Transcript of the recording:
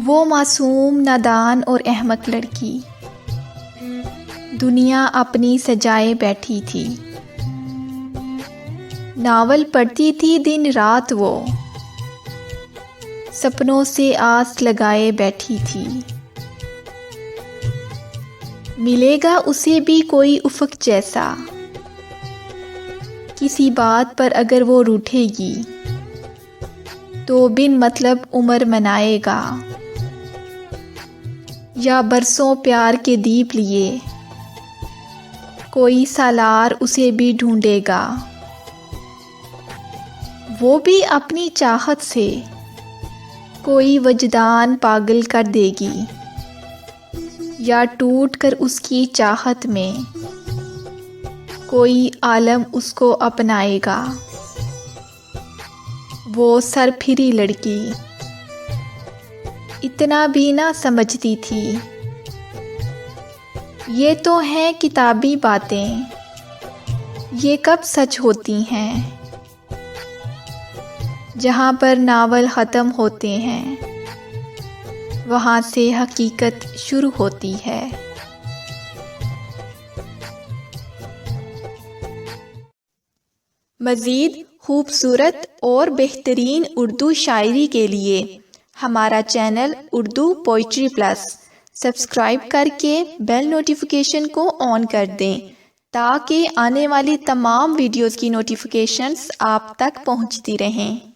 वो मासूम, नादान और अहमक लड़की दुनिया अपनी सजाए बैठी थी। नावल पढ़ती थी दिन रात वो, सपनों से आस लगाए बैठी थी। मिलेगा उसे भी कोई उफ़क़ जैसा, किसी बात पर अगर वो रूठेगी तो बिन मतलब उम्र मनाएगा। या बरसों प्यार के दीप लिए कोई सालार उसे भी ढूंढेगा। वो भी अपनी चाहत से कोई वजदान पागल कर देगी, या टूट कर उसकी चाहत में कोई आलम उसको अपनाएगा। वो सरफिरी लड़की इतना भी ना समझती थी, ये तो हैं किताबी बातें, ये कब सच होती हैं। जहाँ पर नावल ख़त्म होते हैं वहाँ से हकीकत शुरू होती है। मज़ीद खूबसूरत और बेहतरीन उर्दू शायरी के लिए हमारा channel Urdu poetry plus subscribe करके बेल नोटिफिकेशन को ऑन कर दें, ताकि आने वाली तमाम वीडियोज़ की नोटिफिकेशंस आप तक पहुंचती रहें।